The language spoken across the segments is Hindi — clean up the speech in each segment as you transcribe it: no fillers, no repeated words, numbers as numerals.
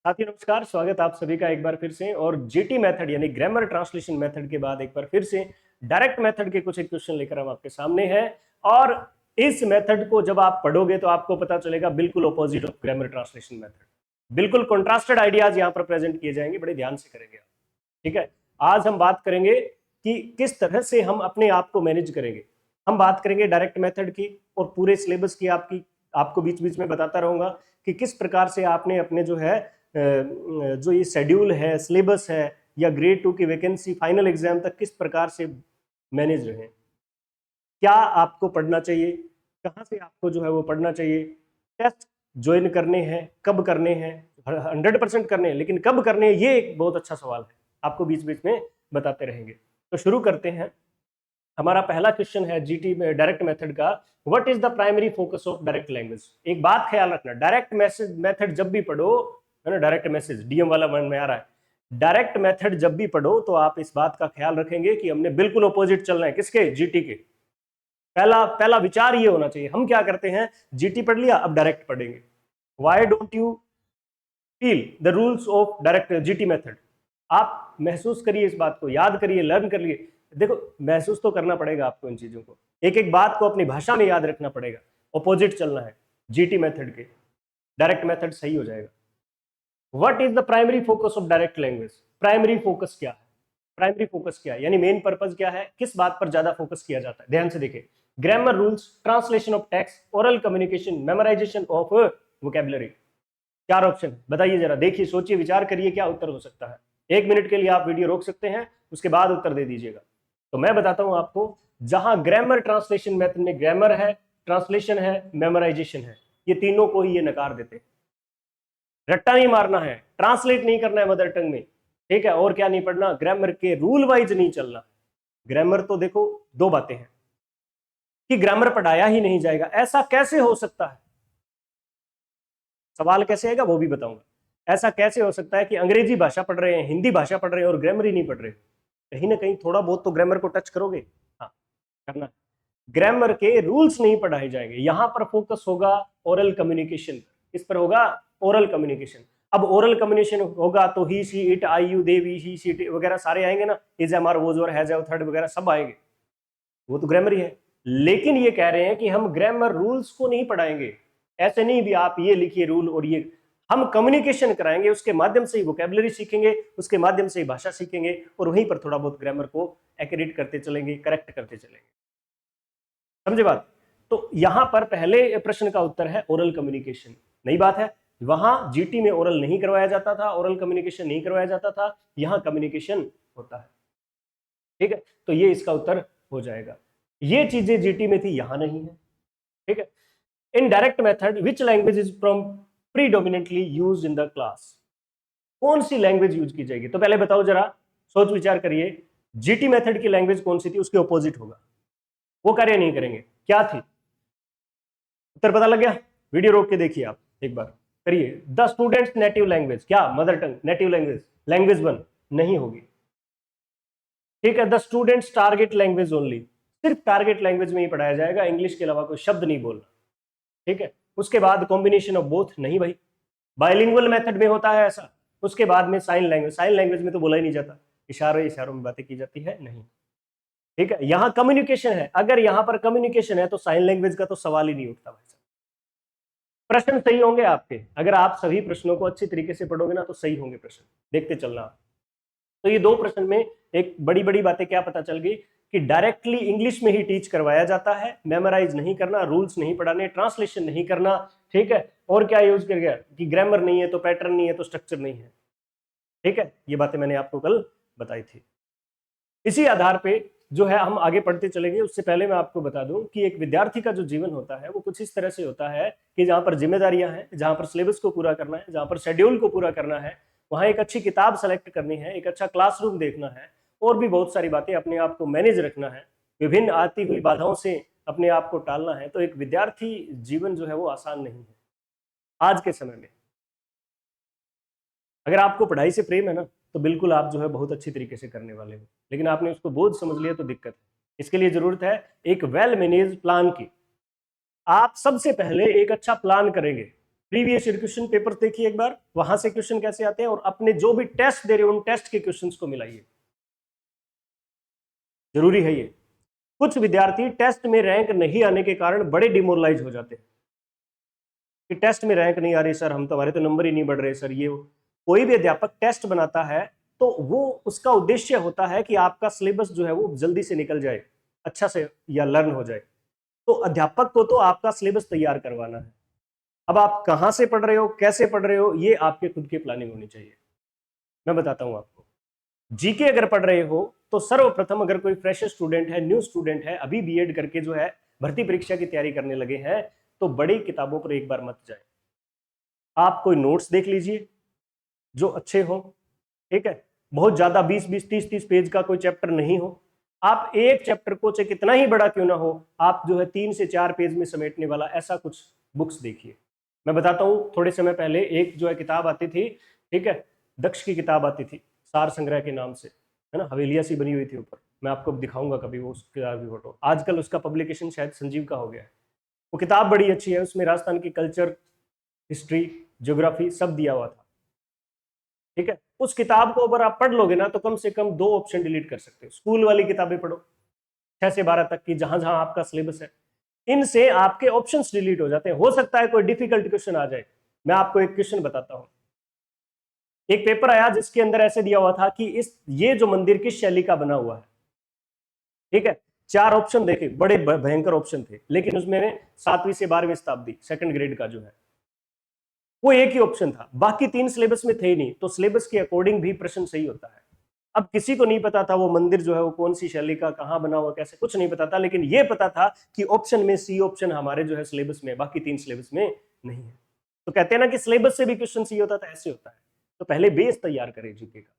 साथियों नमस्कार, स्वागत आप सभी का एक बार फिर से। और जीटी मेथड यानी ग्रामर ट्रांसलेशन मेथड के बाद एक बार फिर से डायरेक्ट मेथड के कुछ एक क्वेश्चन लेकर हम आपके सामने हैं। और इस मेथड को जब आप पढ़ोगे तो आपको पता चलेगा बिल्कुल opposite of grammar translation method. बिल्कुल कॉन्ट्रास्टेड आइडियाज यहाँ पर प्रेजेंट किए जाएंगे, बड़े ध्यान से करेंगे आप। ठीक है, आज हम बात करेंगे कि किस तरह से हम अपने आप को मैनेज करेंगे। हम बात करेंगे डायरेक्ट मेथड की और पूरे सिलेबस की आपको बीच बीच में बताता रहूंगा कि किस प्रकार से आपने अपने जो है जो ये शेड्यूल है, सिलेबस है या ग्रेड 2 की वैकेंसी फाइनल एग्जाम तक किस प्रकार से मैनेज रहे, क्या आपको पढ़ना चाहिए, कहाँ से आपको जो है वो पढ़ना चाहिए, टेस्ट ज्वाइन करने हैं, कब करने हैं, 100% करने हैं, लेकिन कब करने हैं ये एक बहुत अच्छा सवाल है, आपको बीच बीच में बताते रहेंगे। तो शुरू करते हैं। हमारा पहला क्वेश्चन है जीटी में डायरेक्ट मेथड का, what is the primary focus of direct language. एक बात ख्याल रखना, डायरेक्ट मैसेज मेथड जब भी पढ़ो, है ना, डायरेक्ट मैसेज डीएम वाला वर्ड में आ रहा है, डायरेक्ट मेथड जब भी पढ़ो तो आप इस बात का ख्याल रखेंगे कि हमने बिल्कुल अपोजिट चलना है। किसके? जीटी के। पहला पहला विचार ये होना चाहिए। हम क्या करते हैं, जीटी पढ़ लिया, अब डायरेक्ट पढ़ेंगे। Why don't you feel the rules of direct GT method. आप महसूस करिए, इस बात को याद करिए, लर्न करिए। देखो, महसूस तो करना पड़ेगा आपको इन चीजों को, एक एक बात को अपनी भाषा में याद रखना पड़ेगा। ऑपोजिट चलना है जीटी मेथड के, डायरेक्ट मेथड सही हो जाएगा। What is the primary focus of direct language. Primary focus क्या है? प्राइमरी फोकस क्या है यानी मेन पर्पस क्या है, किस बात पर ज्यादा फोकस किया जाता है? ध्यान से देखिए, grammar rules, translation of text, oral communication, memorisation of vocabulary. चार ऑप्शन बताइए, जरा देखिए, सोचिए, विचार करिए, क्या उत्तर हो सकता है। 1 मिनट के लिए आप वीडियो रोक सकते हैं, उसके बाद उत्तर दे दीजिएगा। तो मैं बताता हूं आपको, जहां ग्रामर ट्रांसलेशन मेथड में ग्रामर है, ट्रांसलेशन है, मेमोराइजेशन है, ये तीनों को ही ये नकार देते हैं। रट्टा नहीं मारना है, ट्रांसलेट नहीं करना है मदर टंग में, ठीक है, और क्या नहीं पढ़ना, ग्रामर के रूल वाइज नहीं चलना। ग्रामर तो देखो, दो बातें हैं कि ग्रामर पढ़ाया ही नहीं जाएगा, ऐसा कैसे हो सकता है? सवाल कैसे आएगा वो भी बताऊंगा। ऐसा कैसे हो सकता है कि अंग्रेजी भाषा पढ़ रहे हैं, हिंदी भाषा पढ़ रहे हैं और ग्रामर ही नहीं पढ़ रहे? कहीं ना कहीं थोड़ा बहुत तो ग्रामर को टच करोगे। हाँ, करना। ग्रामर के रूल्स नहीं पढ़ाए जाएंगे, यहां पर फोकस होगा ओरल कम्युनिकेशन। इस पर होगा ओरल कम्युनिकेशन। अब ओरल कम्युनिकेशन होगा तो he she it I you they we he she वगैरह सारे आएंगे ना, इज एम आर वोज और हैज थर्ड वगैरह सब आएंगे, वो तो ग्रामर ही है। लेकिन ये कह रहे हैं कि हम ग्रामर रूल्स को नहीं पढ़ाएंगे। ऐसे नहीं भी आप ये लिखिए रूल और ये, हम कम्युनिकेशन कराएंगे, उसके माध्यम से ही वोकेबलरी सीखेंगे, उसके माध्यम से ही भाषा सीखेंगे, और वहीं पर थोड़ा बहुत ग्रामर को एक्यूरेट करते चलेंगे, करेक्ट करते चलेंगे। समझे बात? तो यहां पर पहले प्रश्न का उत्तर है ओरल कम्युनिकेशन। नई बात है, वहां जीटी में ओरल नहीं करवाया जाता था, ओरल कम्युनिकेशन नहीं करवाया जाता था, यहां कम्युनिकेशन होता है। ठीक है, तो ये इसका उत्तर हो जाएगा। ये चीजें जीटी में थी, यहां नहीं है। ठीक है, इन direct method which language is from predominantly use in the class. कौन सी लैंग्वेज यूज की जाएगी? तो पहले बताओ जरा, सोच विचार करिए, जीटी मेथड की लैंग्वेज कौन सी थी, उसके ऑपोजिट होगा, वो कार्य नहीं करेंगे, क्या थी? उत्तर पता लग गया? वीडियो रोक के देखिए आप एक बार, करिए। द स्टूडेंट्स नेटिव लैंग्वेज, क्या mother tongue native language, language 1 नहीं होगी। ठीक है, the students target language only, सिर्फ टारगेट लैंग्वेज में ही पढ़ाया जाएगा, इंग्लिश के अलावा कोई शब्द नहीं बोलना। ठीक है, उसके बाद कॉम्बिनेशन ऑफ बोथ नहीं भाई, बाइलिंगुअल मेथड में होता है ऐसा। उसके बाद में साइन लैंग्वेज, साइन लैंग्वेज में तो बोला ही नहीं जाता, इशारों इशारों में बातें की जाती है, नहीं। ठीक है, यहां कम्युनिकेशन है, अगर यहां पर कम्युनिकेशन है तो साइन लैंग्वेज का तो सवाल ही नहीं उठता भाई साहब। प्रश्न सही होंगे आपके, अगर आप सभी प्रश्नों को अच्छी तरीके से पढ़ोगे ना तो सही होंगे प्रश्न, देखते चलना। तो ये दो प्रश्न में एक बड़ी बड़ी बातें क्या पता चल गई कि डायरेक्टली इंग्लिश में ही टीच करवाया जाता है, मेमोराइज नहीं करना, रूल्स नहीं पढ़ाने, ट्रांसलेशन नहीं करना। ठीक है, और क्या यूज कर गया कि ग्रामर नहीं है तो पैटर्न नहीं है तो स्ट्रक्चर नहीं है। ठीक है, ये बातें मैंने आपको कल बताई थी। इसी आधार पे जो है हम आगे पढ़ते चलेंगे। उससे पहले मैं आपको बता दूं कि एक विद्यार्थी का जो जीवन होता है वो कुछ इस तरह से होता है कि जहां पर जिम्मेदारियां हैं, जहां पर सिलेबस को पूरा करना है, जहां पर शेड्यूल को पूरा करना है, वहां एक अच्छी किताब सेलेक्ट करनी है, एक अच्छा क्लासरूम देखना है, और भी बहुत सारी बातें, अपने आप को मैनेज रखना है, विभिन्न आती हुई बाधाओं से अपने आप को टालना है। तो एक विद्यार्थी जीवन जो है वो आसान नहीं है आज के समय में। अगर आपको पढ़ाई से प्रेम है ना तो बिल्कुल आप जो है बहुत अच्छी तरीके से करने वाले हो, लेकिन आपने उसको बोझ समझ लिया तो दिक्कत है। इसके लिए जरूरत है एक वेल मैनेज प्लान की। आप सबसे पहले एक अच्छा प्लान करेंगे, प्रीवियस ईयर क्वेश्चन पेपर देखिए एक बार, वहां से क्वेश्चन कैसे आते हैं, और अपने जो भी टेस्ट दे रहे हो उन टेस्ट के क्वेश्चंस को मिलाइए, जरूरी है ये। कुछ विद्यार्थी टेस्ट में रैंक नहीं आने के कारण बड़े डिमोरलाइज हो जाते हैं कि टेस्ट में रैंक नहीं आ रही सर, हम तो, हमारे तो नंबर ही नहीं बढ़ रहे सर। ये कोई भी अध्यापक टेस्ट बनाता है तो वो उसका उद्देश्य होता है कि आपका सिलेबस जो है वो जल्दी से निकल जाए, अच्छा से या लर्न हो जाए। तो अध्यापक को तो आपका सिलेबस तैयार करवाना है। अब आप कहां से पढ़ रहे हो, कैसे पढ़ रहे हो, ये आपके खुद की प्लानिंग होनी चाहिए। मैं बताता हूं आपको, जीके अगर पढ़ रहे हो तो सर्वप्रथम, अगर कोई फ्रेशर स्टूडेंट है, न्यू स्टूडेंट है, अभी बीएड करके जो है भर्ती परीक्षा की तैयारी करने लगे हैं, तो बड़ी किताबों पर एक बार मत जाए। आप कोई नोट्स देख लीजिए जो अच्छे हो, ठीक है, बहुत ज्यादा 20-20, 30-30 पेज का कोई चैप्टर नहीं हो। आप एक चैप्टर को, चाहे कितना ही बड़ा क्यों ना हो, आप जो है 3 से 4 पेज में समेटने वाला ऐसा कुछ बुक्स देखिए। मैं बताता हूं, थोड़े समय पहले एक जो है किताब आती थी, ठीक है, दक्ष की किताब आती थी सार संग्रह के नाम से, है ना, हवेलियां सी बनी हुई थी ऊपर। मैं आपको दिखाऊंगा कभी वो उस किताब की फोटो। आजकल उसका पब्लिकेशन शायद संजीव का हो गया है। वो किताब बड़ी अच्छी है, उसमें राजस्थान की कल्चर, हिस्ट्री, ज्योग्राफी सब दिया हुआ था, ठीक है। उस किताब को अगर आप पढ़ लोगे ना तो कम से कम 2 ऑप्शन डिलीट कर सकते हो। स्कूल वाली किताबें पढ़ो 6 से 12 तक की, जहां जहां आपका सिलेबस है, इनसे आपके ऑप्शंस डिलीट हो जाते हैं। हो सकता है कोई डिफिकल्ट क्वेश्चन आ जाए। मैं आपको एक क्वेश्चन बताता हूं। एक पेपर आया जिसके अंदर ऐसे दिया हुआ था कि ये जो मंदिर किस शैली का बना हुआ है, ठीक है। 4 ऑप्शन देखे, बड़े भयंकर ऑप्शन थे, लेकिन उसमें 7वीं से 12वीं शताब्दी सेकंड ग्रेड का जो है वो एक ही ऑप्शन था, बाकी 3 सिलेबस में थे ही नहीं। तो सिलेबस के अकॉर्डिंग भी प्रश्न सही होता है। अब किसी को नहीं पता था वो मंदिर जो है वो कौन सी शैली का, कहां बना हुआ, कैसे, कुछ नहीं पता था, लेकिन ये पता था कि ऑप्शन में सी ऑप्शन हमारे जो है सिलेबस में, बाकी 3 सिलेबस में नहीं है। तो कहते हैं ना कि सिलेबस से भी क्वेश्चन सी होता था, ऐसे होता है। तो पहले बेस तैयार करें जीके का।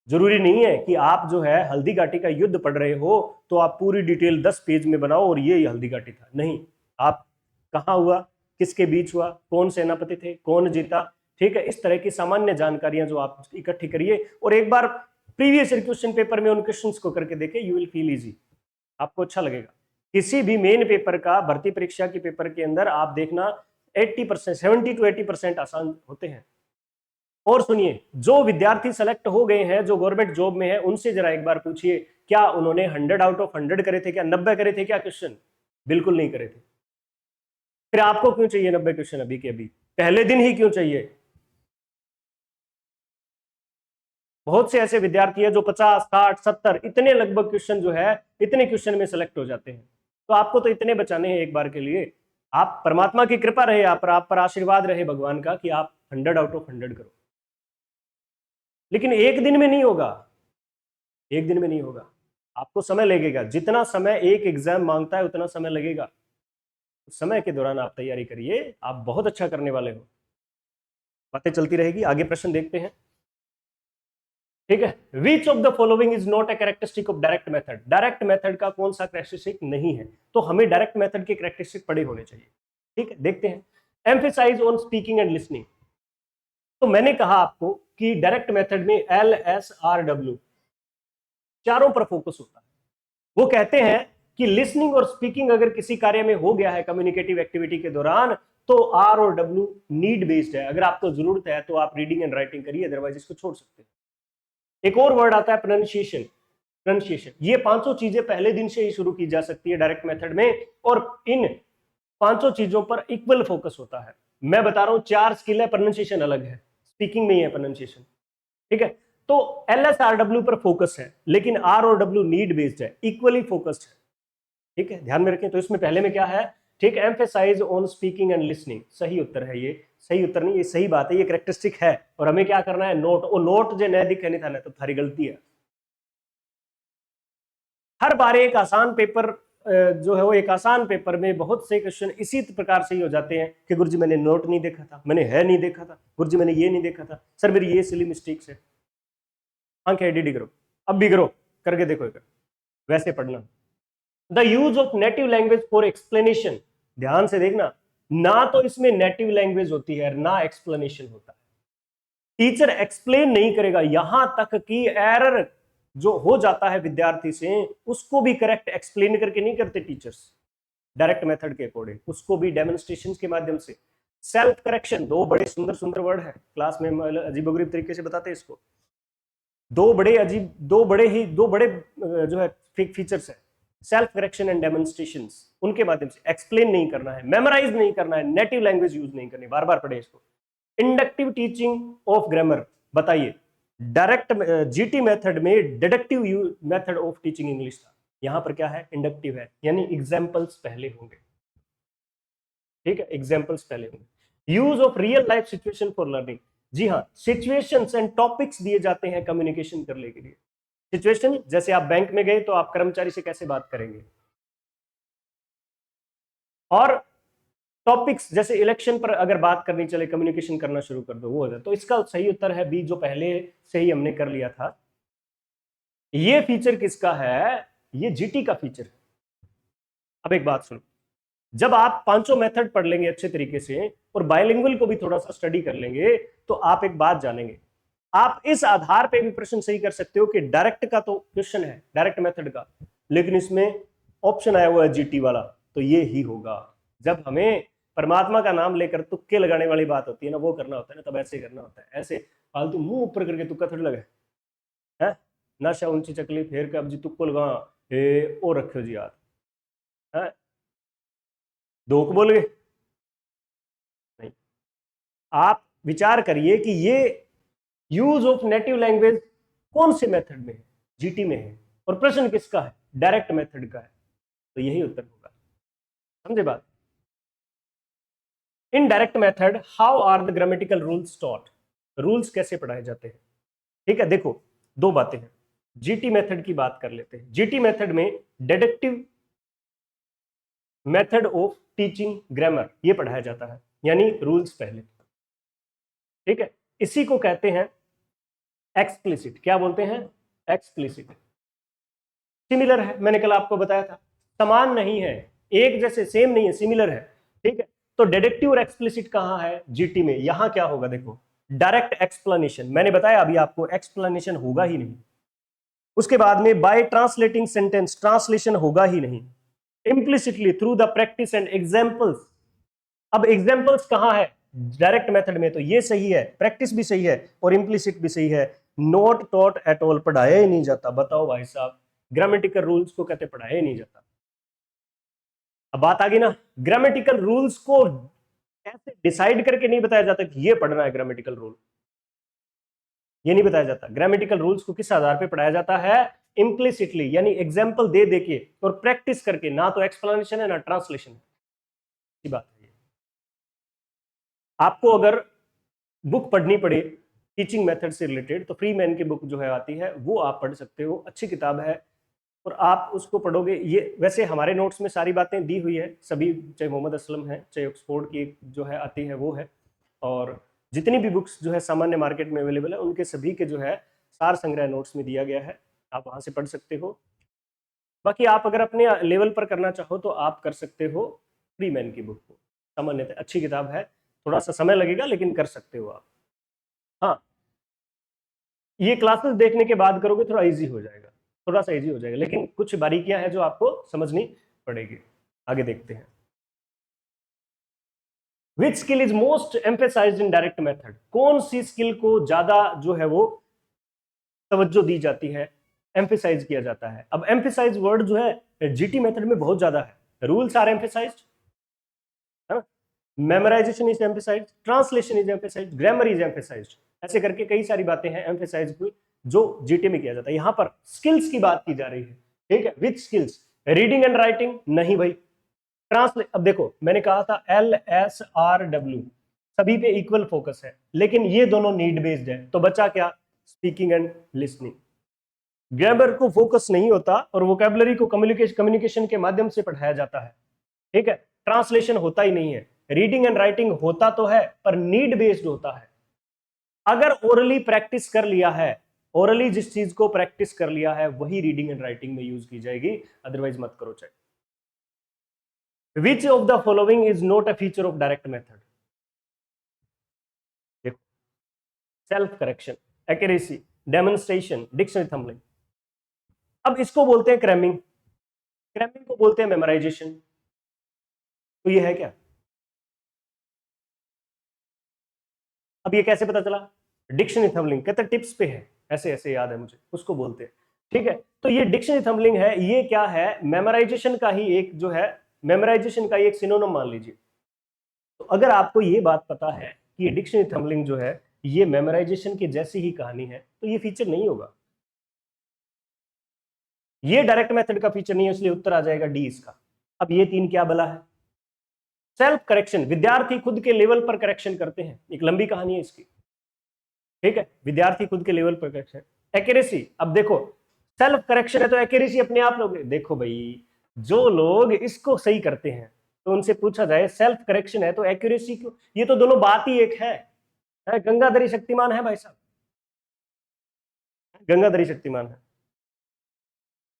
जरूरी नहीं है कि आप जो है हल्दी घाटी का युद्ध पढ़ रहे हो तो आप पूरी डिटेल 10 पेज में बनाओ और ये हल्दी घाटी था, नहीं। आप कहां हुआ, किसके बीच हुआ, कौन सेनापति थे, कौन जीता, ठीक है, इस तरह की सामान्य जानकारियां जो आप इकट्ठी करिए और एक बार प्रीवियस ईयर क्वेश्चन पेपर में उन क्वेश्चंस को करके देखें, यू विल फील इजी, आपको अच्छा लगेगा। किसी भी मेन पेपर का, भर्ती परीक्षा के पेपर के अंदर आप देखना 80%, 70 to 80% आसान होते हैं। और सुनिए, जो विद्यार्थी सेलेक्ट हो गए हैं, जो गवर्नमेंट जॉब में है, उनसे जरा एक बार पूछिए क्या उन्होंने 100 आउट ऑफ 100 करे थे क्या, 90 करे थे क्या क्वेश्चन? बिल्कुल नहीं करे थे। फिर आपको क्यों चाहिए 90 क्वेश्चन अभी के अभी, पहले दिन ही क्यों चाहिए? बहुत से ऐसे विद्यार्थी है जो 50, 60, 70 इतने लगभग क्वेश्चन जो है, इतने क्वेश्चन में सेलेक्ट हो जाते हैं। तो आपको तो इतने बचाने हैं एक बार के लिए। आप, परमात्मा की कृपा रहे आप पर आशीर्वाद रहे भगवान का कि आप 100 आउट ऑफ 100 करो, लेकिन एक दिन में नहीं होगा, एक दिन में नहीं होगा, आपको समय लगेगा। जितना समय एक एग्जाम मांगता है उतना समय लगेगा। उस समय के दौरान आप तैयारी करिए, आप बहुत अच्छा करने वाले हो। बातें चलती रहेगी, आगे प्रश्न देखते हैं, ठीक है। Which of the following is not a characteristic of direct method? Direct method का कौन सा कैरेक्टरिस्टिक नहीं है? तो हमें डायरेक्ट मेथड के कैरेक्टरिस्टिक पढ़े होने चाहिए, ठीक है। देखते हैं, emphasise on speaking and listening. तो मैंने कहा आपको कि डायरेक्ट मेथड में LSRW चारों पर फोकस होता है। वो कहते हैं कि लिसनिंग और स्पीकिंग अगर किसी कार्य में हो गया है कम्युनिकेटिव एक्टिविटी के दौरान, तो R और W नीड बेस्ड है। अगर आपको जरूरत है तो आप रीडिंग एंड राइटिंग करिए, अदरवाइज इसको छोड़ सकते हैं। एक और वर्ड आता है प्रोनाउंसिएशन, प्रोनाउंसिएशन। ये 5 चीजें पहले दिन से ही शुरू की जा सकती है डायरेक्ट मेथड में, और इन 5 चीजों पर इक्वल फोकस होता है। मैं बता रहा हूं 4 स्किल है, प्रोनाउंसिएशन अलग है, स्पीकिंग में ही है प्रोनाउंसिएशन, ठीक है। तो LSRW पर फोकस है, लेकिन R और W नीड बेस्ड है, इक्वली फोकस्ड है, ठीक है, ध्यान में रखें। तो इसमें पहले में क्या है, ठीक, emphasise on speaking and listening, सही उत्तर है ये। सही उत्तर नहीं, ये सही बात है, ये कैरेक्टरिस्टिक है। और हमें क्या करना है, नोट, और नोट जो न दिखे नहीं था ना, तो थारी गलती है। हर बार एक आसान पेपर जो है वो, एक आसान पेपर में बहुत से क्वेश्चन इसी प्रकार से ही हो जाते हैं कि गुरुजी मैंने नोट नहीं देखा था, मैंने है नहीं देखा था, गुरुजी मैंने ये नहीं देखा था, सर मेरी ये सिली मिस्टेक्स है। आंखें एडीडी करो, अब भी करो, करके देखो एक, वैसे पढ़ना। The use of native language for explanation, ध्यान से देखना, ना तो इसमें नेटिव लैंग्वेज होती है ना एक्सप्लेनेशन होता है। टीचर एक्सप्लेन नहीं करेगा, यहां तक कि एरर जो हो जाता है विद्यार्थी से, उसको भी करेक्ट एक्सप्लेन करके नहीं करते टीचर्स डायरेक्ट मेथड के अकॉर्डिंग, उसको भी डेमोन्स्ट्रेशन के माध्यम से। सेल्फ करेक्शन, दो बड़े सुंदर सुंदर वर्ड है, क्लास में अजीबोगरीब तरीके से बताते हैं इसको। दो बड़े जो है फीचर्स है, सेल्फ करेक्शन एंड डेमोन्स्ट्रेशन, उनके माध्यम से एक्सप्लेन नहीं करना है, मेमोराइज नहीं करना है, नेटिव लैंग्वेज यूज नहीं करनी, बार बार पढ़े इसको। इंडक्टिव टीचिंग ऑफ ग्रामर, बताइए डायरेक्ट जीटी मेथड में deductive method of teaching English था, यहां पर क्या है, इंडक्टिव है, यानी एग्जाम्पल्स पहले होंगे, ठीक है, एग्जाम्पल्स पहले होंगे। Use of real life situation for learning, जी हाँ, सिचुएशंस एंड टॉपिक्स दिए जाते हैं कम्युनिकेशन करने के लिए। सिचुएशन, जैसे आप बैंक में गए तो आप कर्मचारी से कैसे बात करेंगे, और टॉपिक्स जैसे इलेक्शन पर अगर बात करनी चले, कम्युनिकेशन करना शुरू कर दो, वो हो जाए। तो इसका सही उत्तर है बी, जो पहले से ही हमने कर लिया था। ये फीचर किसका है, ये जीटी का फीचर है। अब एक बात सुनो, जब आप पांचों मेथड पढ़ लेंगे अच्छे तरीके से और बायलिंगुअल को भी थोड़ा सा स्टडी कर लेंगे, तो आप एक बात जानेंगे, आप इस आधार पे भी प्रश्न सही कर सकते हो कि डायरेक्ट का तो क्वेश्चन है, डायरेक्ट मेथड का, लेकिन इसमें ऑप्शन आया हुआ है जीटी वाला, तो ये ही होगा। जब हमें परमात्मा का नाम लेकर तुक्के लगाने वाली बात होती है ना, वो करना होता है ना, तब ऐसे करना होता है, ऐसे फालतू मुंह ऊपर करके तुक्का थोड़ी लगे है, नशा ऊंची चकली फेर के अब जी तुक्को लगा, हे ओ रखो जी यार, है दो को बोल गए नहीं। आप विचार करिए कि ये यूज ऑफ नेटिव लैंग्वेज कौन से मेथड में है, जीटी में है, और प्रश्न किसका है, डायरेक्ट मेथड का है, तो यही उत्तर होगा। समझे बात। In direct method how are the grammatical rules taught, rules कैसे पढ़ाए जाते हैं, ठीक है। देखो दो बातें हैं, जीटी मेथड की बात कर लेते हैं। जीटी मेथड में deductive method of teaching grammar ये पढ़ाया जाता है, यानी रूल्स पहले, ठीक है। इसी को कहते हैं एक्सप्लिसिट, क्या बोलते हैं, एक्सप्लिसिट। सिमिलर है, मैंने कल आपको बताया था, समान नहीं है, एक जैसे सेम नहीं है, सिमिलर है, ठीक है। तो डिडक्टिव और एक्सप्लिसिट कहां है, जीटी में। यहां क्या होगा, देखो डायरेक्ट एक्सप्लेनेशन, मैंने बताया अभी आपको एक्सप्लेनेशन होगा ही नहीं। उसके बाद में बाय ट्रांसलेटिंग सेंटेंस, ट्रांसलेशन होगा ही नहीं। Implicitly through the practice and examples, अब एग्जाम्पल्स कहां है, डायरेक्ट मेथड में, तो ये सही है, प्रैक्टिस भी सही है और इम्प्लिसिट भी सही है। नॉट टॉट एट ऑल, पढ़ाया ही नहीं जाता, बताओ भाई साहब, ग्रामेटिकल रूल्स को कहते पढ़ाया ही नहीं जाता। अब बात आ गई ना, ग्रामेटिकल रूल्स को ऐसे डिसाइड करके नहीं बताया जाता कि ये पढ़ना है ग्रामेटिकल रूल, ये नहीं बताया जाता। ग्रामेटिकल रूल्स को किस आधार पे पढ़ाया जाता है, इम्प्लिसिटली, यानी एग्जाम्पल दे देके और प्रैक्टिस करके, ना तो एक्सप्लेनेशन है ना ट्रांसलेशन की बात है। आपको अगर बुक पढ़नी पड़े टीचिंग मेथड से रिलेटेड, तो फ्री मैन की बुक जो है आती है, वो आप पढ़ सकते हो, अच्छी किताब है, और आप उसको पढ़ोगे। ये वैसे हमारे नोट्स में सारी बातें दी हुई है सभी, चाहे मोहम्मद असलम है, चाहे ऑक्सफोर्ड की जो है आती है वो है, और जितनी भी बुक्स जो है सामान्य मार्केट में अवेलेबल है, उनके सभी के जो है सार संग्रह नोट्स में दिया गया है, आप वहां से पढ़ सकते हो। बाकी आप अगर अपने लेवल पर करना चाहो तो आप कर सकते हो फ्री मैन की बुक को, सामान्यतः अच्छी किताब है, थोड़ा सा समय लगेगा लेकिन कर सकते हो आप। हाँ, ये क्लासेस देखने के बाद करोगे थोड़ा इजी हो जाएगा, थोड़ा सा इजी हो जाएगा, लेकिन कुछ बारीकियां हैं जो आपको समझनी पड़ेगी। आगे देखते हैं, which skill is most emphasized in direct method, कौन सी स्किल को ज्यादा जो है वो तवज्जो दी जाती है, एम्फेसाइज किया जाता है। अब एम्फेसाइज वर्ड जो है जीटी मेथड में बहुत ज्यादा है, रूल्स आर एम्फेसाइज्ड, है ना, memorisation is emphasised, translation is emphasised, grammar is emphasised, ऐसे करके कई सारी बातें हैं एम्फेसाइज की जो जीटी में किया जाता है। यहां पर स्किल्स की बात की जा रही है, ठीक है, विच स्किल्स, रीडिंग एंड राइटिंग नहीं भाई, ट्रांसलेट, अब देखो मैंने कहा था LSRW सभी पे इक्वल फोकस है, लेकिन ये दोनों नीड बेस्ड है, तो बचा क्या, स्पीकिंग एंड लिसनिंग। ग्रामर को फोकस नहीं होता और वोकैबुलरी को कम्युनिकेशन के माध्यम से पढ़ाया जाता है, ठीक है, ट्रांसलेशन होता ही नहीं है। रीडिंग एंड राइटिंग होता तो है पर नीड बेस्ड होता है। अगर ओरली प्रैक्टिस कर लिया है, ओरली जिस चीज को प्रैक्टिस कर लिया है वही रीडिंग एंड राइटिंग में यूज की जाएगी, अदरवाइज मत करो। चाहे which of the following is not a feature of direct method, देखो self correction, accuracy, demonstration, dictionary thumbing. अब इसको बोलते हैं क्रैमिंग, क्रैमिंग को बोलते हैं मेमोराइजेशन, तो ये है क्या, अब ये कैसे पता चला? डिक्शनरी थंबलिंग, कहते टिप्स पे है, ऐसे ऐसे याद है मुझे, उसको बोलते हैं। ठीक है, तो ये डिक्शनरी थंबलिंग है, ये क्या है? मेमोराइजेशन का ही एक जो है, मेमोराइजेशन का ही एक सिनोनिम मान लीजिए। तो अगर आपको ये बात पता है कि ये डिक्शनरी थंबलिंग जो है ये मेमोराइजेशन की जैसी ही कहानी है, तो ये फीचर नहीं होगा, ये डायरेक्ट मेथड का फीचर नहीं है, इसलिए उत्तर आ जाएगा डी इसका। अब ये 3 क्या बला है? सेल्फ करेक्शन, विद्यार्थी खुद के लेवल पर करेक्शन करते हैं, एक लंबी कहानी है इसकी। ठीक है, विद्यार्थी खुद के लेवल पर करेक्शन। एक्यूरेसी, अब देखो सेल्फ करेक्शन है तो एक्यूरेसी अपने आप लोग, देखो भाई जो लोग इसको सही करते हैं तो उनसे पूछा जाए सेल्फ करेक्शन है तो एक्यूरेसी क्यों? ये तो दोनों बात ही एक है, गंगाधरी शक्तिमान है भाई साहब, गंगाधरी शक्तिमान है।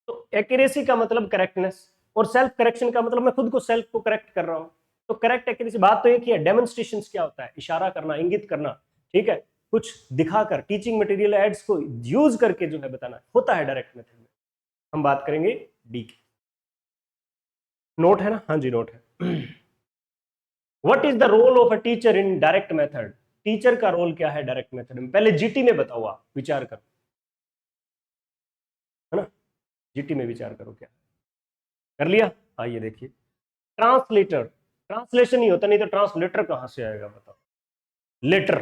तो एक्यूरेसी का मतलब करेक्टनेस, और सेल्फ करेक्शन का मतलब मैं खुद को सेल्फ को करेक्ट कर रहा हूं। तो करेक्ट एक्यूरेसी बात तो एक ही है। डेमोन्स्ट्रेशन क्या होता है? इशारा करना, इंगित करना, ठीक है, कुछ दिखाकर, टीचिंग मटेरियल एड्स को यूज करके जो है बताना, होता है डायरेक्ट मेथड में। हम बात करेंगे डी की। नोट है ना? हाँ जी नोट है। What is the role of a teacher in direct method? Teacher का रोल क्या है डायरेक्ट मेथड में? पहले जीटी में बताओ, आप विचार करो, है ना, जीटी में विचार करो, क्या कर लिया? आइए देखिए, ट्रांसलेटर, ट्रांसलेशन ही होता, नहीं तो ट्रांसलेटर कहां से आएगा बताओ? लेटर,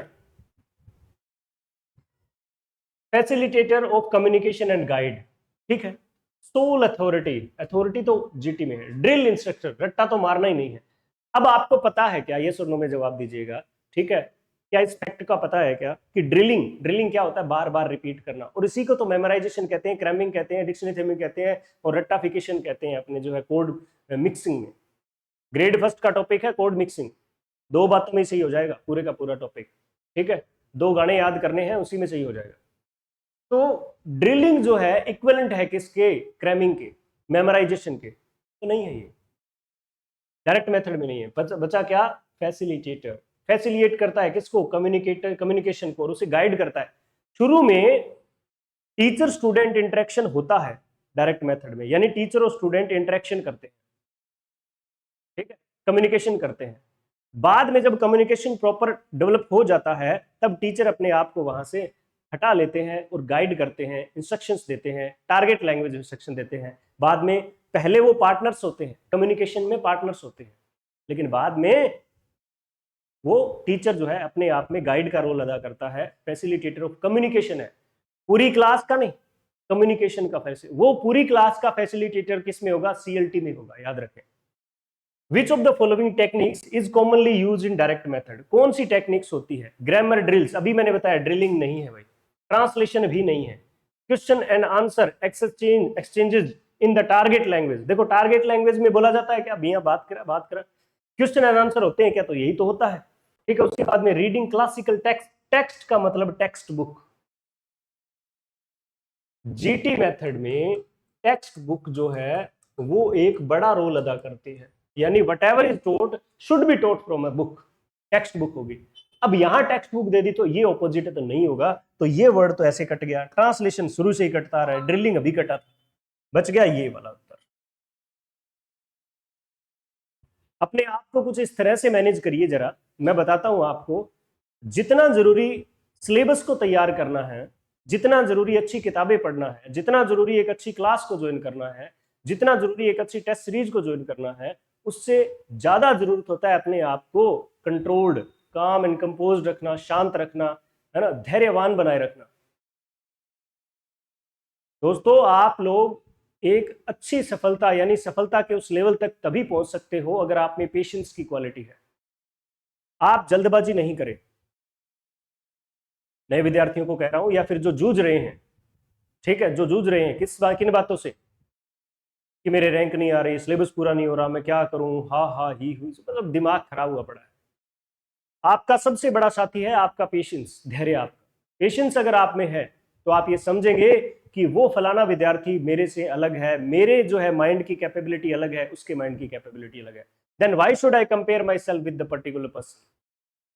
facilitator of communication and guide, ठीक है। सोल अथॉरिटी, अथॉरिटी तो जीटी में है। ड्रिल इंस्ट्रक्टर, रट्टा तो मारना ही नहीं है। अब आपको पता है क्या? ये सुनने में जवाब दीजिएगा, ठीक है, क्या इस फैक्ट का पता है क्या कि ड्रिलिंग, ड्रिलिंग क्या होता है? बार बार रिपीट करना, और इसी को तो मेमोराइजेशन कहते हैं, क्रैमिंग कहते हैं, डिक्शनरी थेमिंग कहते हैं, और रट्टाफिकेशन कहते हैं अपने जो है कोड मिक्सिंग में। ग्रेड फर्स्ट का टॉपिक है कोड मिक्सिंग, 2 बातों में सही हो जाएगा पूरे का पूरा टॉपिक, ठीक है, 2 गाने याद करने हैं, उसी में सही हो जाएगा। तो ड्रिलिंग जो है इक्विवेलेंट है किसके? क्रैमिंग के, मेमोराइजेशन के, तो नहीं है ये, डायरेक्ट मेथड में नहीं है। बचा क्या? फैसिलिटेटर, फैसिलिटेट करता है किसको? कम्युनिकेटर, कम्युनिकेशन को, और उसे गाइड करता है। शुरू में टीचर स्टूडेंट इंटरेक्शन होता है डायरेक्ट मेथड में, यानी टीचर और स्टूडेंट इंटरेक्शन करते हैं, ठीक है, कम्युनिकेशन करते हैं। बाद में जब कम्युनिकेशन प्रॉपर डेवलप हो जाता है तब टीचर अपने आप को वहां से हटा लेते हैं और गाइड करते हैं, इंस्ट्रक्शंस देते हैं, टारगेट लैंग्वेज इंस्ट्रक्शन देते हैं। बाद में, पहले वो पार्टनर्स होते हैं, कम्युनिकेशन में पार्टनर्स होते हैं, लेकिन बाद में वो टीचर जो है अपने आप में गाइड का रोल अदा करता है, फैसिलिटेटर ऑफ कम्युनिकेशन है, पूरी क्लास का नहीं, कम्युनिकेशन का वो पूरी क्लास का फैसिलिटेटर किस में होगा? सीएलटी में होगा, याद रखें। विच of the following techniques is commonly use in direct method? कौन सी टेक्निक्स होती है? ग्रामर ड्रिल्स, अभी मैंने बताया ड्रिलिंग नहीं है भाई, ट्रांसलेशन भी नहीं है, question and answer exchanges in the target language. देखो टारगेट लैंग्वेज में बोला जाता है क्या? भैया बात करा, क्वेश्चन एंड आंसर होते हैं क्या? तो यही तो होता है, ठीक है। उसके बाद में रीडिंग क्लासिकल टेक्स्ट, टेक्स्ट का मतलब टेक्स्ट बुक। जीटी मेथड में टेक्स्ट बुक जो है वो एक बड़ा रोल अदा करती है, यानी whatever is taught should be taught from a book, text book होगी। अब यहां टेक्स्ट बुक दे दी तो ये ऑपोजिट है, तो नहीं होगा, तो ये वर्ड तो ऐसे कट गया। ट्रांसलेशन शुरू से ही कटता रहा है, ड्रिलिंग अभी कटा था, बच गया ये वाला उत्तर। अपने आप को कुछ इस तरह से मैनेज करिए जरा, मैं बताता हूं आपको, जितना जरूरी सिलेबस को तैयार करना है, जितना जरूरी अच्छी किताबें पढ़ना है, जितना जरूरी एक अच्छी क्लास को ज्वाइन करना है, जितना जरूरी एक अच्छी टेस्ट सीरीज को ज्वाइन करना है, उससे ज्यादा जरूरत होता है अपने आप को कंट्रोल्ड, काम एंड कंपोज रखना, शांत रखना, है ना, धैर्यवान बनाए रखना। दोस्तों आप लोग एक अच्छी सफलता, यानी सफलता के उस लेवल तक तभी पहुंच सकते हो अगर आप में पेशेंस की क्वालिटी है। आप जल्दबाजी नहीं करें, नए विद्यार्थियों को कह रहा हूं, या फिर जो जूझ रहे हैं, ठीक है, जो जूझ रहे हैं किन बातों से, कि मेरे रैंक नहीं आ रही, सिलेबस पूरा नहीं हो रहा, मैं क्या करूं, हा हा ही हुई, मतलब दिमाग खराब हुआ पड़ा है। आपका सबसे बड़ा साथी है आपका पेशेंस, धैर्य। आपका पेशेंस अगर आप में है तो आप ये समझेंगे कि वो फलाना विद्यार्थी मेरे से अलग है, मेरे जो है माइंड की कैपेबिलिटी अलग है, उसके माइंड की कैपेबिलिटी अलग है, then why should I compare myself with the particular person?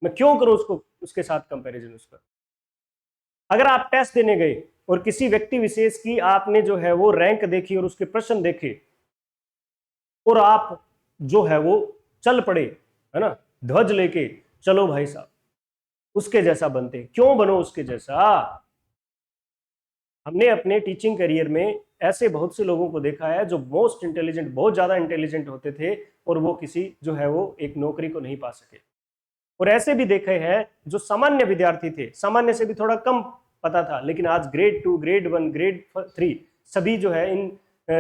मैं क्यों करूं उसको, उसके साथ कंपेरिजन उसका? अगर आप टेस्ट देने गए और किसी व्यक्ति विशेष की आपने जो है वो रैंक देखी और उसके प्रश्न देखे, और आप जो है वो चल पड़े, है ना, ध्वज लेके, चलो भाई साहब उसके जैसा बनते। क्यों बनो उसके जैसा? हमने अपने टीचिंग करियर में ऐसे बहुत से लोगों को देखा है जो मोस्ट इंटेलिजेंट, बहुत ज्यादा इंटेलिजेंट होते थे और वो किसी जो है वो एक नौकरी को नहीं पा सके। और ऐसे भी देखे हैं जो सामान्य विद्यार्थी थे, सामान्य से भी थोड़ा कम पता था, लेकिन आज ग्रेड 2, ग्रेड 1, ग्रेड 3 सभी जो है इन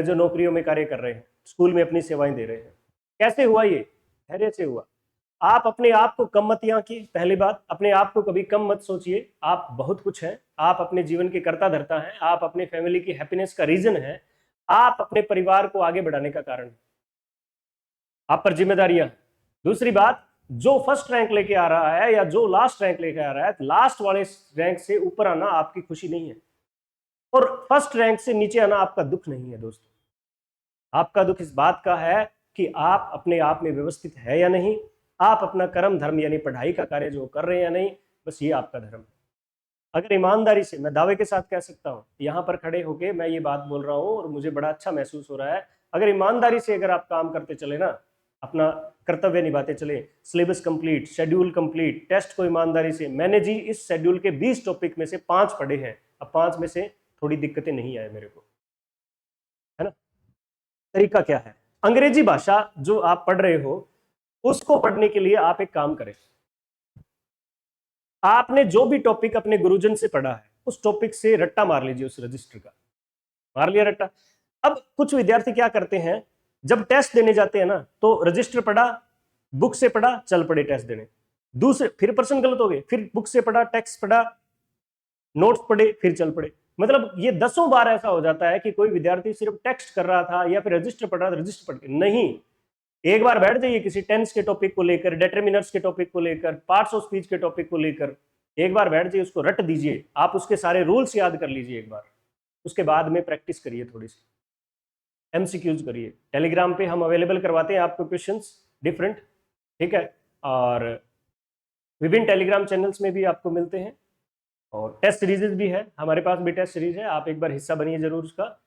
जो नौकरियों में कार्य कर रहे हैं, स्कूल में अपनी सेवाएं दे रहे हैं। कैसे हुआ ये? धैर्य से हुआ। आप अपने आप को कम मत आंकिए। पहली बात, अपने आप को कभी कम मत सोचिए। आप बहुत कुछ हैं, आप अपने जीवन के कर्ता धर्ता हैं, आप अपने फैमिली की हैप्पीनेस का रीजन है, आप अपने परिवार को आगे बढ़ाने का कारण है, आप पर जिम्मेदारियां। दूसरी बात, जो फर्स्ट रैंक लेके आ रहा है या जो लास्ट रैंक लेके आ रहा है, लास्ट वाले रैंक से ऊपर आना आपकी खुशी नहीं है, और फर्स्ट रैंक से नीचे आना आपका दुख नहीं है दोस्तों। आपका दुख इस बात का है कि आप अपने आप में व्यवस्थित है या नहीं, आप अपना कर्म धर्म यानी पढ़ाई का कार्य जो कर रहे हैं या नहीं, बस ये आपका धर्म है। अगर ईमानदारी से, मैं दावे के साथ कह सकता हूं, यहां पर खड़े होके मैं ये बात बोल रहा हूं और मुझे बड़ा अच्छा महसूस हो रहा है, अगर ईमानदारी से अगर आप काम करते चले ना, अपना कर्तव्य निभाते चले, syllabus complete, schedule complete, test को ईमानदारी से, मैंने जी इस शेड्यूल के 20 टॉपिक में से 5 पढ़े हैं, अब 5 में से थोड़ी दिक्कतें नहीं आए मेरे को, है ना। तरीका क्या है? अंग्रेजी भाषा जो आप पढ़ रहे हो उसको पढ़ने के लिए आप एक काम करें, आपने जो भी टॉपिक अपने गुरुजन से पढ़ा है उस टॉपिक से रट्टा मार लीजिए, उस रजिस्टर का मार लिया रट्टा। अब कुछ विद्यार्थी क्या करते हैं, जब टेस्ट देने जाते हैं ना, तो रजिस्टर पढ़ा, बुक से पढ़ा, चल पड़े टेस्ट देने, दूसरे फिर प्रश्न गलत हो गए, फिर बुक से पढ़ा, टेक्स्ट पढ़ा, नोट्स पढ़े, फिर चल पड़े। मतलब ये 10 बार ऐसा हो जाता है कि कोई विद्यार्थी सिर्फ टेक्स्ट कर रहा था या फिर रजिस्टर पढ़ रहा था, रजिस्टर पढ़ नहीं। एक बार बैठ जाइए किसी टेंस के टॉपिक को लेकर, डिटरमिनर्स के टॉपिक को लेकर, पार्ट्स ऑफ स्पीच के टॉपिक को लेकर, एक बार बैठ जाइए, उसको रट दीजिए, आप उसके सारे रूल्स याद कर लीजिए एक बार, उसके बाद में प्रैक्टिस करिए, थोड़ी सी एमसीक्यूज करिए। टेलीग्राम पे हम अवेलेबल करवाते हैं आपको क्वेश्चंस डिफरेंट, ठीक है, और विभिन्न टेलीग्राम चैनल्स में भी आपको मिलते हैं, और टेस्ट सीरीज भी है, हमारे पास भी टेस्ट सीरीज है, आप एक बार हिस्सा बनिए जरूर उसका।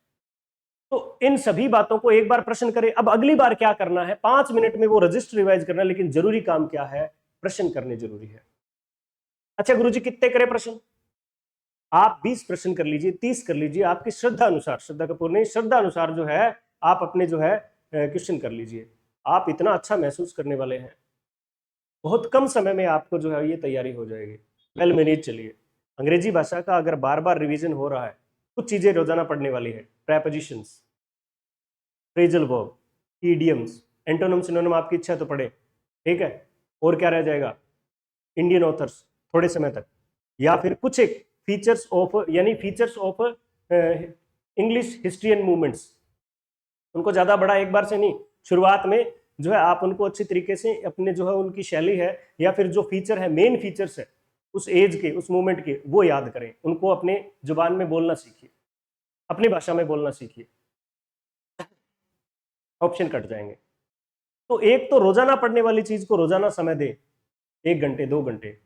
तो इन सभी बातों को एक बार प्रश्न करें। अब अगली बार क्या करना है, 5 मिनट में वो रजिस्टर रिवाइज करना, लेकिन जरूरी काम क्या है, प्रश्न करने जरूरी है। अच्छा गुरुजी कितने करें प्रश्न? आप 20 प्रश्न कर लीजिए, 30 कर लीजिए, आपकी श्रद्धा अनुसार, श्रद्धा कपूर नहीं, श्रद्धा अनुसार जो है आप अपने जो है क्वेश्चन कर लीजिए। आप इतना अच्छा महसूस करने वाले हैं, बहुत कम समय में आपको जो है ये तैयारी हो जाएगी। वेल मैनेज चलिए। अंग्रेजी भाषा का अगर बार बार रिवीजन हो रहा है, कुछ चीजें रोजाना पढ़ने वाली है, prepositions, phrasal verb, idioms, antonym synonym, आपकी इच्छा तो पढ़े, ठीक है। और क्या रह जाएगा, इंडियन ऑथर्स थोड़े समय तक, या फिर कुछ एक फीचर्स ऑफ, यानी features of English history and movements, उनको ज्यादा बड़ा एक बार से नहीं, शुरुआत में जो है आप उनको अच्छी तरीके से अपने जो है उनकी शैली है या फिर जो फीचर है, मेन फीचर्स है उस एज के, उस मूवमेंट के, वो याद करें, उनको अपने जुबान में बोलना सीखिए, अपनी भाषा में बोलना सीखिए, ऑप्शन कट जाएंगे। तो एक तो रोजाना पढ़ने वाली चीज को रोजाना समय दे, 1 घंटे 2 घंटे,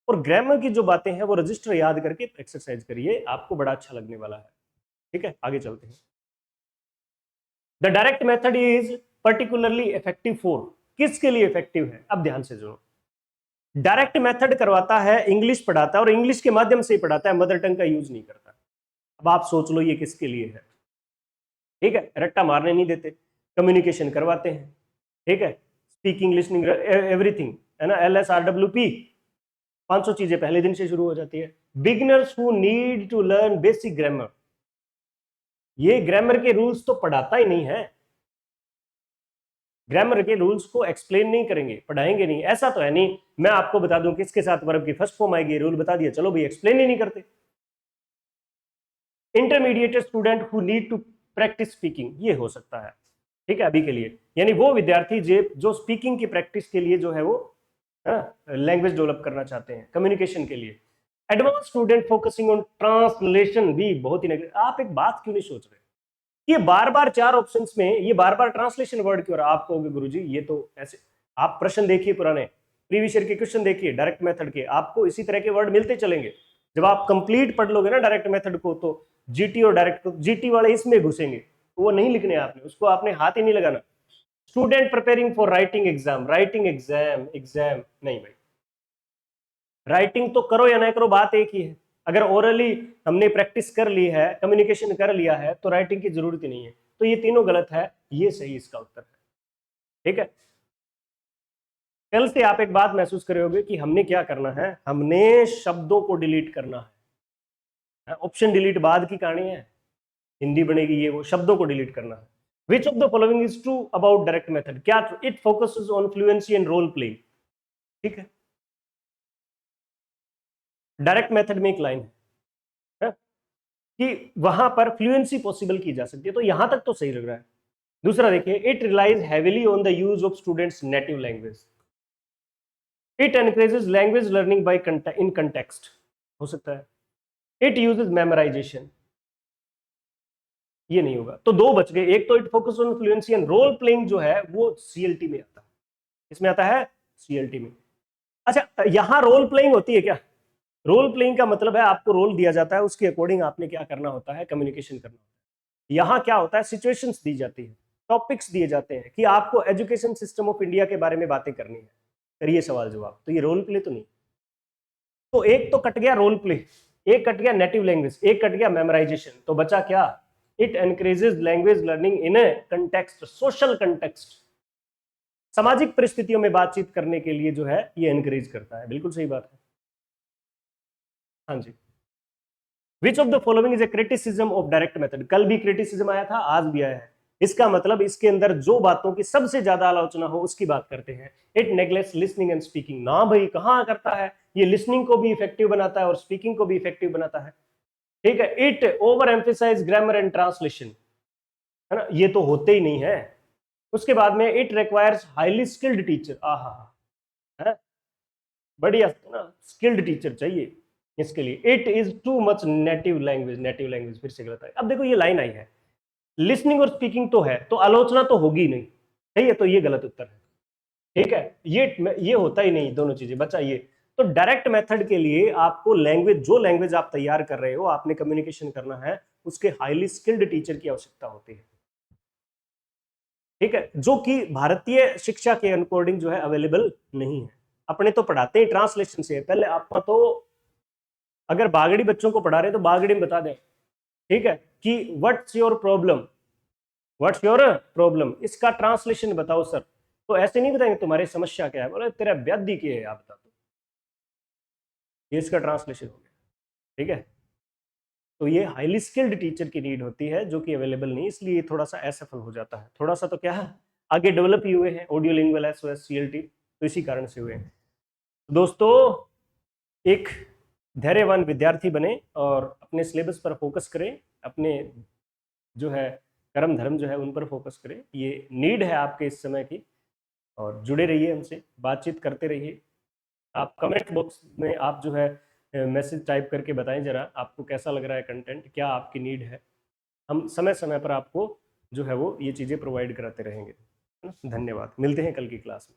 और ग्रामर की जो बातें हैं वो रजिस्टर याद करके एक्सरसाइज करिए, आपको बड़ा अच्छा लगने वाला है, ठीक है। आगे चलते हैं। The direct method is particularly effective for, किसके लिए इफेक्टिव है, अब ध्यान से सुनो। डायरेक्ट मेथड करवाता है, इंग्लिश पढ़ाता है और इंग्लिश के माध्यम से ही पढ़ाता है, मदर टंग का यूज नहीं करता। अब आप सोच लो ये किसके लिए है, ठीक है। रट्टा मारने नहीं देते, कम्युनिकेशन करवाते हैं, ठीक है, स्पीकिंग, लिसनिंग, एवरीथिंग, है ना, LSRWP, 500 चीजें पहले दिन से शुरू हो जाती है। Beginners who need to learn basic grammar, ये ग्रामर के रूल्स तो पढ़ाता ही नहीं है, ग्रामर के रूल्स को एक्सप्लेन नहीं करेंगे, पढ़ाएंगे नहीं, ऐसा तो है नहीं मैं आपको बता दूं किसके साथ वर्ब की फर्स्ट फॉर्म आएगी, रूल बता दिया, चलो भाई, एक्सप्लेन ही नहीं करते। Intermediate student who need to practise speaking, ये हो सकता है, ठीक है, अभी के लिए, यानी वो विद्यार्थी जो स्पीकिंग की प्रैक्टिस के लिए जो है वो लैंग्वेज डेवलप करना चाहते हैं, कम्युनिकेशन के लिए। Advance student focusing on translation भी बहुत ही आप एक बात क्यों नहीं सोच रहे, ये बार बार 4 ऑप्शंस में ये बार बार ट्रांसलेशन वर्ड क्यों, आप कहोगे गुरुजी ये तो ऐसे, आप प्रश्न देखिए, पुराने प्रीवियस ईयर के क्वेश्चन देखिए, डायरेक्ट मेथड के, आपको इसी तरह के वर्ड मिलते चलेंगे। जब आप कंप्लीट पढ़ लोगे ना डायरेक्ट मेथड को, तो जीटी और डायरेक्ट, जीटी वाले इसमें घुसेंगे, वो नहीं लिखने आपने, उसको आपने हाथ ही नहीं लगाना। Student preparing for writing exam, writing exam, exam नहीं भाई, राइटिंग तो करो या ना करो, बात एक ही है। अगर ओरली हमने प्रैक्टिस कर ली है, कम्युनिकेशन कर लिया है, तो राइटिंग की जरूरत ही नहीं है। तो ये तीनों गलत है, ये सही इसका उत्तर है। ठीक है, कल से आप एक बात महसूस कर रहे होगे कि हमने क्या करना है, हमने शब्दों को डिलीट करना है। ऑप्शन डिलीट बाद की कहानी है, हिंदी बनेगी ये वो, शब्दों को डिलीट करना है। Which of the following is true about direct method? क्या it focuses on fluency and role play. ठीक है, डायरेक्ट मेथड में एक लाइन है कि वहां पर फ्लुएंसी पॉसिबल की जा सकती है, तो यहां तक तो सही लग रहा है। दूसरा देखिए, it relies heavily on the use of students native language. It encourages language learning by in context, हो सकता है। इट यूजेस मेमोराइजेशन, ये नहीं होगा। तो दो बच गए, एक तो it focus on fluency and role playing जो है वो सीएलटी में आता है। इसमें आता है सीएलटी में। अच्छा, यहां रोल प्लेइंग होती है क्या? रोल प्लेइंग का मतलब है आपको रोल दिया जाता है, उसके अकॉर्डिंग आपने क्या करना होता है, कम्युनिकेशन करना होता है। यहां क्या होता है, सिचुएशंस दी जाती है, टॉपिक्स दिए जाते हैं कि आपको एजुकेशन सिस्टम ऑफ इंडिया के बारे में बातें करनी है, करिए सवाल जवाब। तो ये रोल प्ले तो नहीं। तो एक तो कट गया रोल प्ले, एक कट गया नेटिव लैंग्वेज, एक कट गया मेमोराइजेशन। तो बचा क्या? It encourages language learning in A context, social context, सामाजिक परिस्थितियों में बातचीत करने के लिए जो है ये एनकरेज करता है। बिल्कुल सही बात है। हाँ जी। Which of the following is a criticism of direct method? कल भी क्रिटिसिज्म आया था, आज भी आया है। इसका मतलब इसके अंदर जो बातों की सबसे ज्यादा आलोचना हो उसकी बात करते हैं। It neglects listening and speaking. ना भाई, कहां करता है ये, लिसनिंग को भी इफेक्टिव बनाता है और स्पीकिंग को भी इफेक्टिव बनाता है। ठीक है, it over emphasise grammar and translation, है ना, ये तो होते ही नहीं है। उसके बाद में it requires highly skilled teacher. है, बढ़िया ना, स्किल्ड टीचर चाहिए इसके लिए। It is too much native language, native language फिर से गलत है। अब देखो ये लाइन आई है, लिसनिंग और स्पीकिंग तो है, तो आलोचना तो होगी नहीं, सही है, तो ये गलत उत्तर है। ठीक है, ये होता ही नहीं, दोनों चीजें बचा ये। तो डायरेक्ट मेथड के लिए आपको लैंग्वेज, जो लैंग्वेज आप तैयार कर रहे हो, आपने कम्युनिकेशन करना है, उसके हाईली स्किल्ड टीचर की आवश्यकता होती है। ठीक है, जो कि भारतीय शिक्षा के अकॉर्डिंग जो है अवेलेबल नहीं है। अपने तो पढ़ाते हैं ट्रांसलेशन से, पहले आपका तो अगर बागड़ी बच्चों को पढ़ा रहे हैं तो बागड़ी में बता दें, ठीक है, कि what's your problem, what's your problem, इसका ट्रांसलेशन बताओ सर। तो ऐसे नहीं बताएंगे तुम्हारी समस्या क्या है, बोले तेरा व्याधि क्या है, आप बता दो, ये इसका ट्रांसलेशन हो गया। ठीक है, तो ये हाईली स्किल्ड टीचर की नीड होती है जो कि अवेलेबल नहीं, इसलिए थोड़ा सा असफल हो जाता है। थोड़ा सा तो क्या है, आगे डेवलप ही हुए हैं ऑडियो लिंगुअल एसओएस सीएलटी, तो इसी कारण से हुए हैं। दोस्तों, एक धैर्यवान विद्यार्थी बने और अपने सिलेबस पर फोकस करें, अपने जो है कर्म धर्म जो है उन पर फोकस करें, ये नीड है आपके इस समय की। और जुड़े रहिए हमसे, बातचीत करते रहिए। आप कमेंट बॉक्स में आप जो है मैसेज टाइप करके बताएं जरा आपको कैसा लग रहा है कंटेंट, क्या आपकी नीड है। हम समय समय पर आपको जो है वो ये चीज़ें प्रोवाइड कराते रहेंगे। धन्यवाद, मिलते हैं कल की क्लास में।